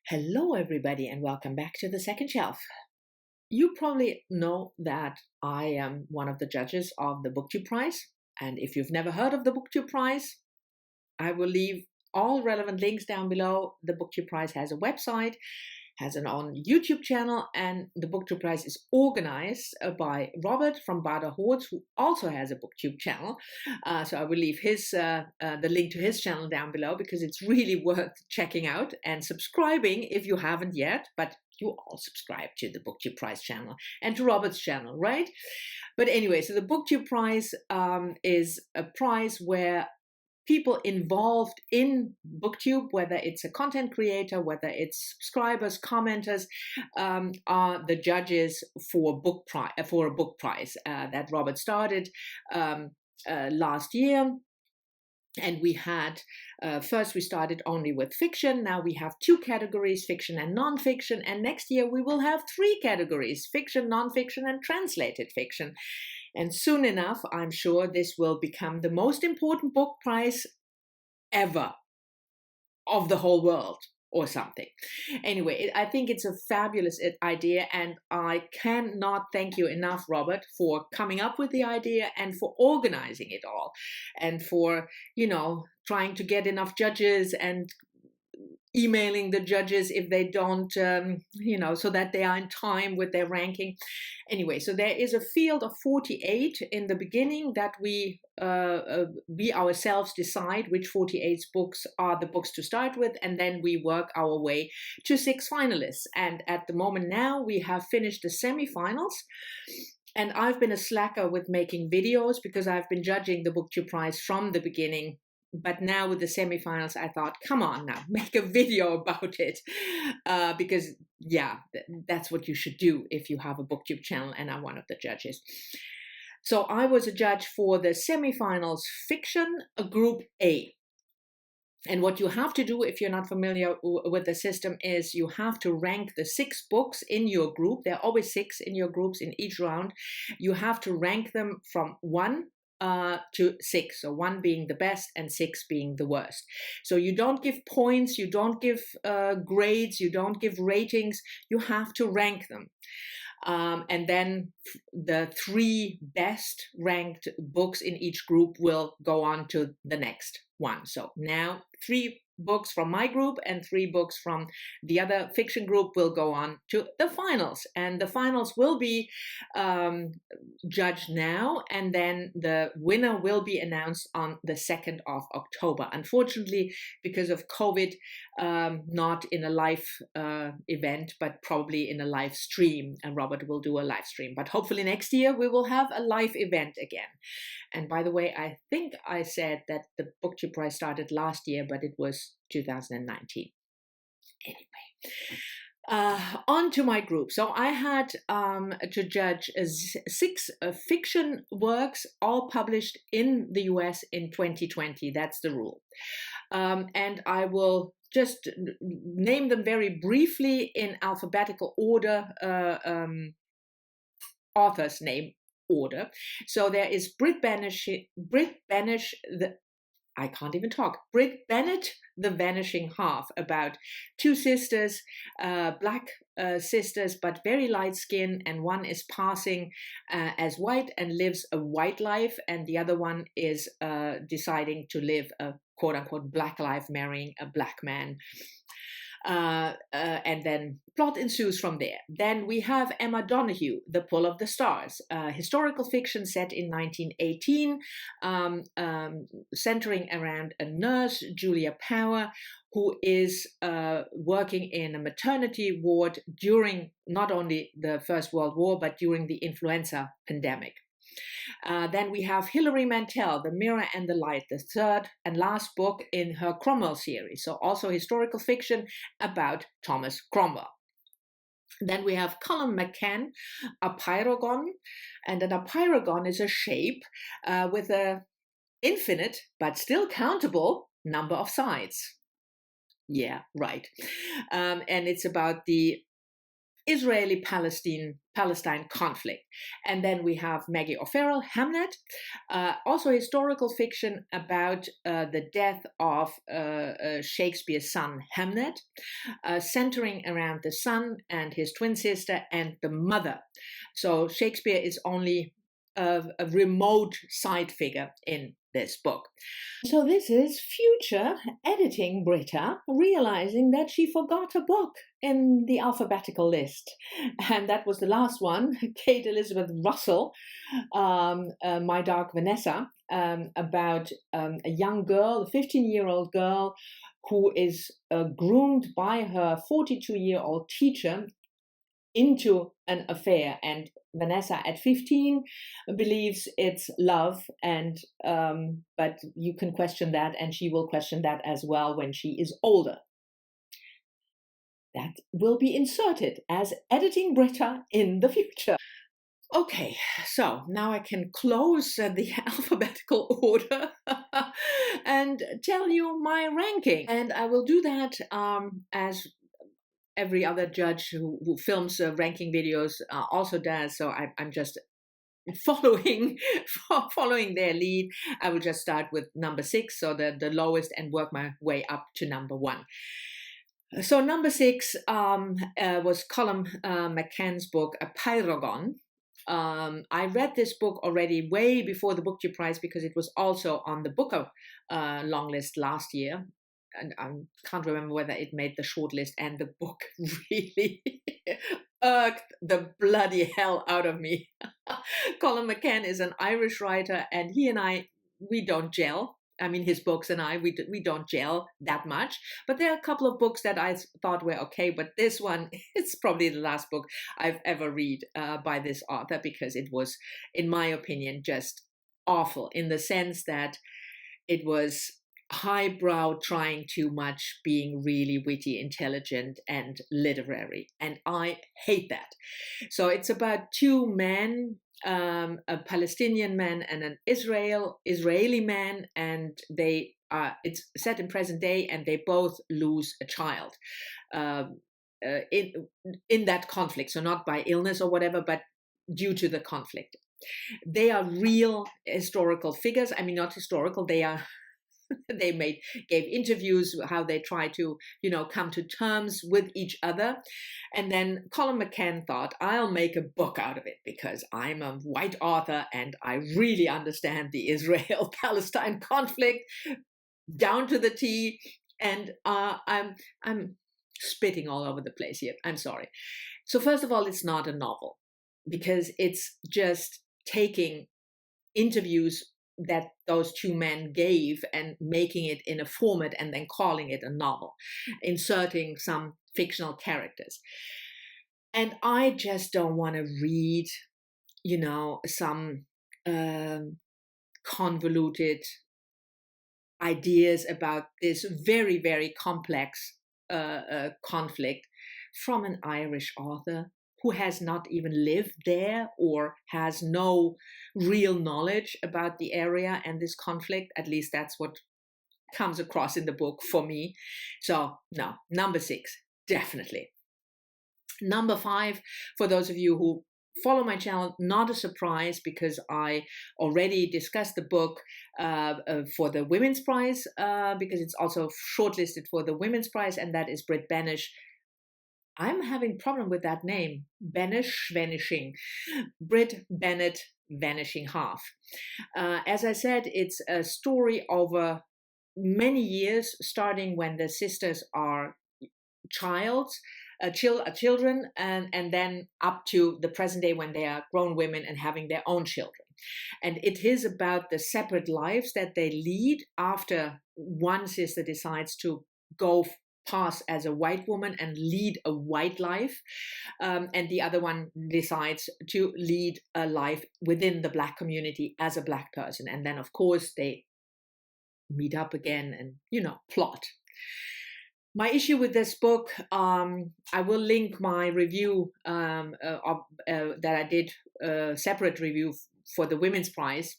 Hello, everybody, and welcome back to the second shelf. You probably know that I am one of the judges of the Booktube Prize. And if you've never heard of the Booktube Prize, I will leave all relevant links down below. The Booktube Prize has a website, has an own YouTube channel, and the Booktube Prize is organized by Robert from Haus, who also has a Booktube channel. So I will leave the link to his channel down below because it's really worth checking out and subscribing if you haven't yet. But you all subscribe to the Booktube Prize channel and to Robert's channel, right? But anyway, so the Booktube Prize is a prize where people involved in Booktube, whether it's a content creator, whether it's subscribers, commenters, are the judges for a book prize that Robert started last year. And we had, first we started only with fiction. Now we have 2 categories, fiction and non-fiction. And next year we will have 3 categories, fiction, non-fiction, and translated fiction. And soon enough, I'm sure this will become the most important book prize ever of the whole world or something. Anyway, I think it's a fabulous idea, and I cannot thank you enough, Robert, for coming up with the idea and for organizing it all and for, trying to get enough judges and emailing the judges if they don't, so that they are in time with their ranking. Anyway, so there is a field of 48 in the beginning that we ourselves decide which 48 books are the books to start with, and then we work our way to 6 finalists. And at the moment now, we have finished the semifinals. And I've been a slacker with making videos because I've been judging the Booktube Prize from the beginning. But now with the semifinals, I thought, come on now, make a video about it. Because, that's what you should do if you have a Booktube channel and are one of the judges. So I was a judge for the semifinals fiction, group A. And what you have to do, if you're not familiar with the system, is you have to rank the 6 books in your group. There are always 6 in your groups in each round. You have to rank them from 1 to 6, so 1 being the best and 6 being the worst. So you don't give points, you don't give grades, you don't give ratings, you have to rank them. And then the 3 best ranked books in each group will go on to the next one. So now 3 books from my group and 3 books from the other fiction group will go on to the finals. And the finals will be judged now, and then the winner will be announced on the 2nd of October. Unfortunately, because of COVID, not in a live event, but probably in a live stream. And Robert will do a live stream. But hopefully next year we will have a live event again. And by the way, I think I said that the Booktube Prize started last year, but it was 2019. Anyway, on to my group. So I had to judge 6 fiction works, all published in the US in 2020. That's the rule. And I will just name them very briefly in alphabetical order, author's name order. So there is Brit Bennett, The Vanishing Half, about 2 sisters, black sisters, but very light skin, and one is passing as white and lives a white life, and the other one is deciding to live a quote-unquote black life, marrying a black man. And then plot ensues from there. Then we have Emma Donoghue, The Pull of the Stars, historical fiction set in 1918, centering around a nurse, Julia Power, who is working in a maternity ward during not only the First World War, but during the influenza pandemic. Then we have Hilary Mantel, The Mirror and the Light, the 3rd and last book in her Cromwell series. So also historical fiction about Thomas Cromwell. Then we have Colum McCann, a pyrogon. And an apeirogon is a shape with an infinite but still countable number of sides. Yeah, right. And it's about the Israeli-Palestine conflict. And then we have Maggie O'Farrell, Hamnet, also historical fiction about the death of Shakespeare's son, Hamnet, centering around the son and his twin sister and the mother. So Shakespeare is only a remote side figure in this book. So this is future editing Britta realizing that she forgot a book in the alphabetical list. And that was the last one, Kate Elizabeth Russell, My Dark Vanessa, about a young girl, a 15-year-old girl, who is groomed by her 42-year-old teacher into an affair. And Vanessa at 15 believes it's love, and but you can question that, and she will question that as well when she is older. That will be inserted as editing Britta in the future. Okay, so now I can close the alphabetical order and tell you my ranking. And I will do that as every other judge who films ranking videos also does. So I'm just following their lead. I will just start with number 6, so the lowest, and work my way up to number 1. So number 6 was Colum McCann's book, A Pyragon. I read this book already way before the Booktube Prize because it was also on the Booker long list last year. And I can't remember whether it made the shortlist, and the book really irked the bloody hell out of me. Colum McCann is an Irish writer, and he and I, we don't gel. I mean, his books and I, we don't gel that much. But there are a couple of books that I thought were okay, but this one, it's probably the last book I've ever read by this author, because it was, in my opinion, just awful, in the sense that it was highbrow, trying too much, being really witty, intelligent, and literary. And I hate that. So it's about two men, a Palestinian man and an Israeli man, and it's set in present day, and they both lose a child in that conflict. So not by illness or whatever, but due to the conflict. They are real historical figures. I mean, not historical, they are gave interviews how they try to, come to terms with each other. And then Colum McCann thought, I'll make a book out of it because I'm a white author and I really understand the Israel-Palestine conflict down to the T. And I'm spitting all over the place here. I'm sorry. So first of all, it's not a novel, because it's just taking interviews that those two men gave and making it in a format and then calling it a novel, inserting some fictional characters. And I just don't want to read, some convoluted ideas about this very, very complex conflict from an Irish author who has not even lived there or has no real knowledge about the area and this conflict. At least that's what comes across in the book for me. So no, number 6, definitely. Number 5, for those of you who follow my channel, not a surprise, because I already discussed the book for the Women's Prize, because it's also shortlisted for the Women's Prize, and that is Brit Bennett. I'm having problem with that name, Vanishing. Brit Bennett, Vanishing Half. As I said, it's a story over many years, starting when the sisters are children, and then up to the present day when they are grown women and having their own children. And it is about the separate lives that they lead after one sister decides to pass as a white woman and lead a white life, and the other one decides to lead a life within the Black community as a Black person. And then, of course, they meet up again and, plot. My issue with this book, I will link my review that I did, a separate review for the Women's Prize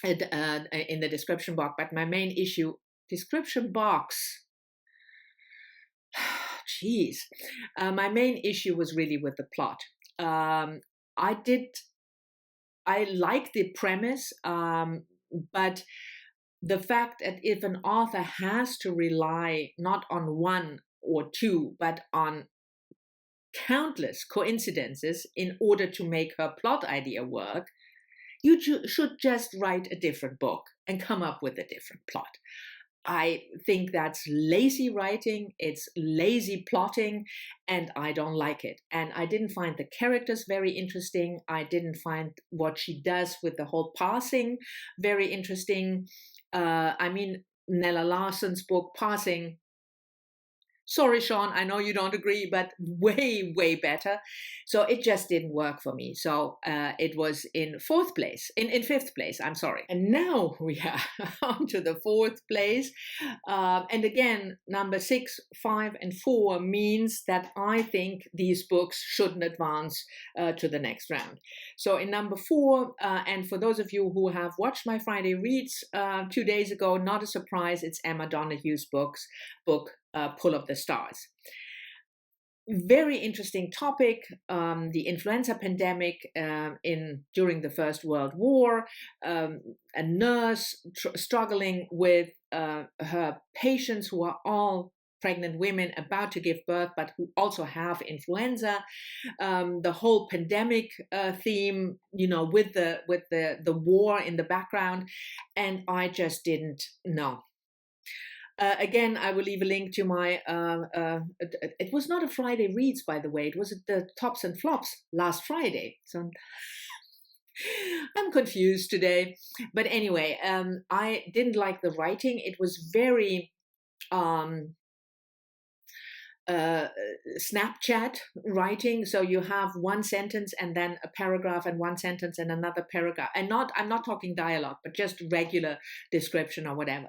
in the description box. But my main issue, description box, geez. My main issue was really with the plot. I like the premise, but the fact that if an author has to rely not on one or two, but on countless coincidences in order to make her plot idea work, you should just write a different book and come up with a different plot. I think that's lazy writing, it's lazy plotting, and I don't like it. And I didn't find the characters very interesting. I didn't find what she does with the whole passing very interesting. I mean, Nella Larson's book, Passing, sorry, Sean, I know you don't agree, but way, way better. So it just didn't work for me. So it was in fifth place, I'm sorry. And now we are on to the fourth place. And again, number 6, 5, and 4 means that I think these books shouldn't advance to the next round. So in number 4, and for those of you who have watched my Friday Reads 2 days ago, not a surprise, it's Emma Donohue's book, Pull of the Stars. Very interesting topic, the influenza pandemic during the First World War, a nurse struggling with her patients who are all pregnant women about to give birth, but who also have influenza. The whole pandemic theme, with the war in the background, and I just didn't know. Again, I will leave a link to my, it was not a Friday Reads, by the way, it was the Tops and Flops last Friday. So I'm confused today. But anyway, I didn't like the writing. It was very Snapchat writing. So you have one sentence and then a paragraph and one sentence and another paragraph. And I'm not talking dialogue, but just regular description or whatever.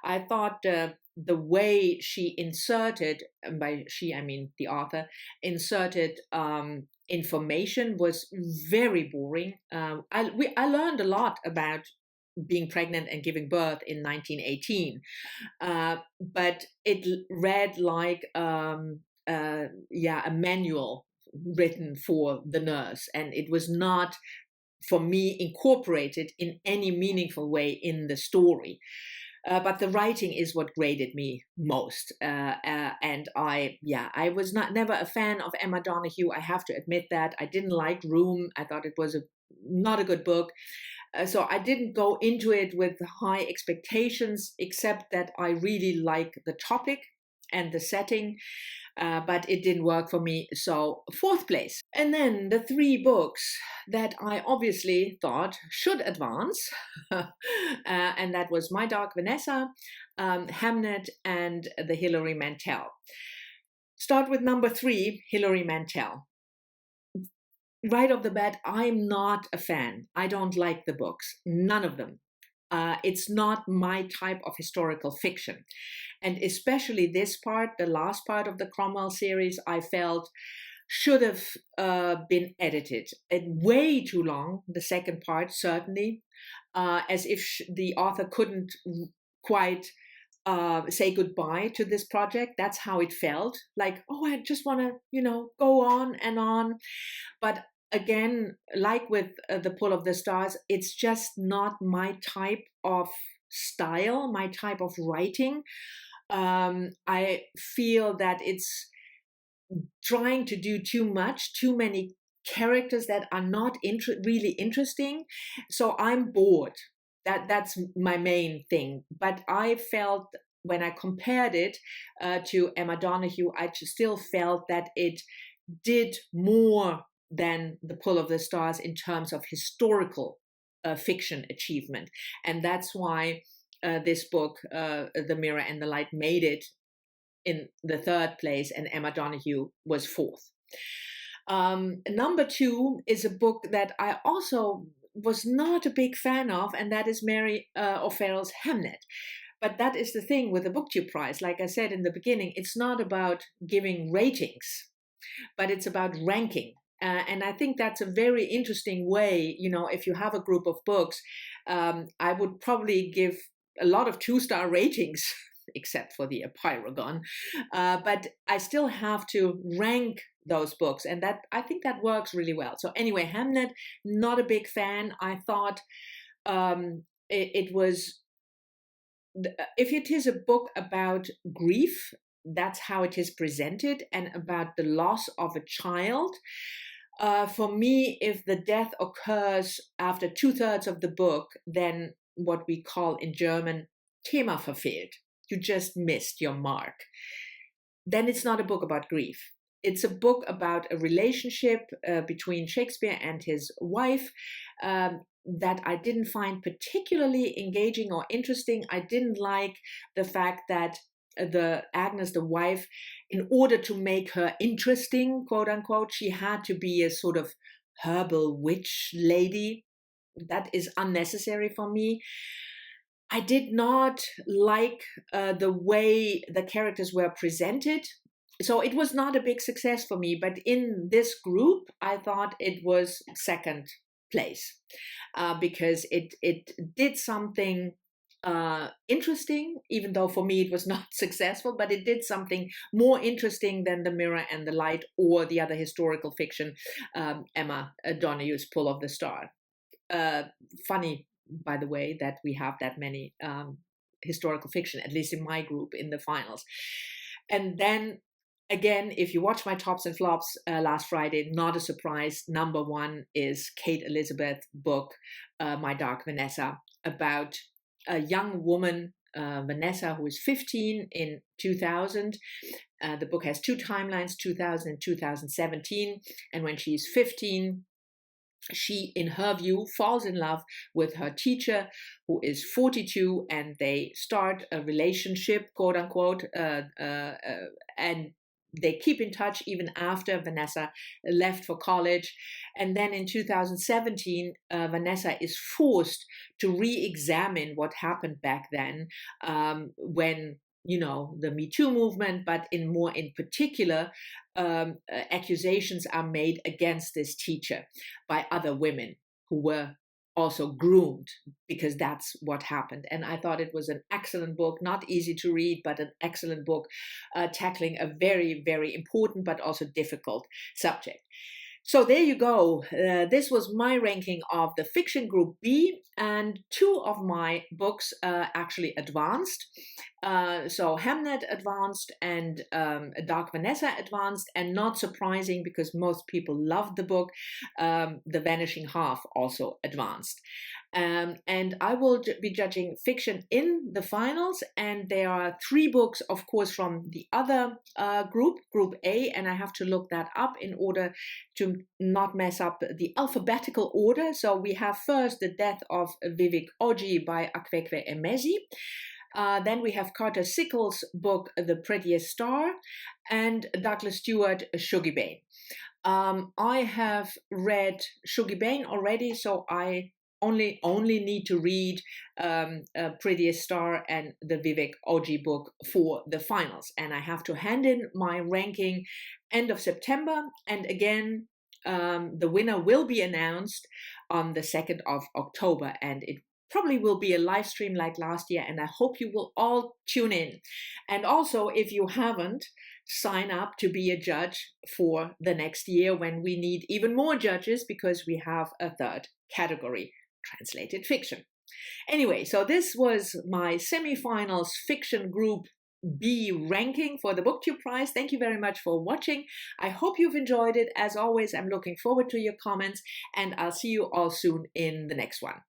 I thought the way she inserted, and by she I mean the author, inserted information was very boring. I learned a lot about being pregnant and giving birth in 1918, but it read like a manual written for the nurse, and it was not for me incorporated in any meaningful way in the story. But the writing is what graded me most, and I was never a fan of Emma Donoghue. I have to admit that. I didn't like Room. I thought it was not a good book. So I didn't go into it with high expectations, except that I really like the topic and the setting, but it didn't work for me. So 4th place. And then the 3 books that I obviously thought should advance, and that was My Dark Vanessa, Hamnet, and the Hilary Mantel. Start with number 3, Hilary Mantel. Right off the bat, I'm not a fan. I don't like the books, none of them. It's not my type of historical fiction. And especially this part, the last part of the Cromwell series, I felt should have been edited. Way too long, the second part, certainly, as if the author couldn't quite say goodbye to this project. That's how it felt. Like, oh, I just want to, go on and on. But again, like with the Pull of the Stars, it's just not my type of style, my type of writing. I feel that it's trying to do too much, too many characters that are not really interesting. So I'm bored. That's my main thing. But I felt when I compared it to Emma Donoghue, I still felt that it did more than the Pull of the Stars in terms of historical fiction achievement. And that's why this book, The Mirror and the Light, made it in the 3rd place, and Emma Donoghue was 4th. Number 2 is a book that I also was not a big fan of, and that is Mary O'Farrell's Hamnet. But that is the thing with the Booktube Prize. Like I said in the beginning, it's not about giving ratings, but it's about ranking. And I think that's a very interesting way, if you have a group of books, I would probably give a lot of 2-star ratings except for the Epeirogon. But I still have to rank those books, and that I think that works really well. So anyway, Hamnet, not a big fan. I thought it was, if it is a book about grief, that's how it is presented, and about the loss of a child. For me, if the death occurs after 2/3 of the book, then what we call in German Thema verfehlt. You just missed your mark. Then it's not a book about grief. It's a book about a relationship between Shakespeare and his wife that I didn't find particularly engaging or interesting. I didn't like the fact that Agnes, the wife, in order to make her interesting, quote unquote, she had to be a sort of herbal witch lady. That is unnecessary for me. I did not like the way the characters were presented. So it was not a big success for me, but in this group, I thought it was second place because it did something interesting, even though for me it was not successful, but it did something more interesting than The Mirror and the Light or the other historical fiction, Emma Donoghue's Pull of the Star. Funny, by the way, that we have that many historical fiction, at least in my group, in the finals. And then again, if you watch my tops and flops last Friday, not a surprise. Number one is Kate Elizabeth's book, My Dark Vanessa, about a young woman, Vanessa, who is 15 in 2000. The book has two timelines, 2000 and 2017. And when she's 15, she, in her view, falls in love with her teacher, who is 42, and they start a relationship, quote unquote, and they keep in touch even after Vanessa left for college. And then in 2017, Vanessa is forced to re-examine what happened back then when, the Me Too movement, but in particular, accusations are made against this teacher by other women who were also groomed, because that's what happened. And I thought it was an excellent book, not easy to read, but an excellent book tackling a very, very important but also difficult subject. So there you go. This was my ranking of the fiction group B, and two of my books actually advanced. So Hamnet advanced and Dark Vanessa advanced, and not surprising because most people loved the book, The Vanishing Half also advanced. And I will be judging fiction in the finals, and there are three books, of course, from the other group A, and I have to look that up in order to not mess up the alphabetical order. So we have first The Death of Vivek Oji by Akpekwe Emezi. Then we have Carter Sickles' book, The Prettiest Star, and Douglas Stewart, Shuggie Bain. I have read Shuggie Bain already, so I only need to read Prettiest Star and the Vivek Oji book for the finals. And I have to hand in my ranking end of September. And again, the winner will be announced on the 2nd of October. And it probably will be a live stream like last year. And I hope you will all tune in. And also, if you haven't, sign up to be a judge for the next year when we need even more judges, because we have a third category, translated fiction. Anyway, so this was my semifinals fiction group B ranking for the Booktube Prize. Thank you very much for watching. I hope you've enjoyed it. As always, I'm looking forward to your comments, and I'll see you all soon in the next one.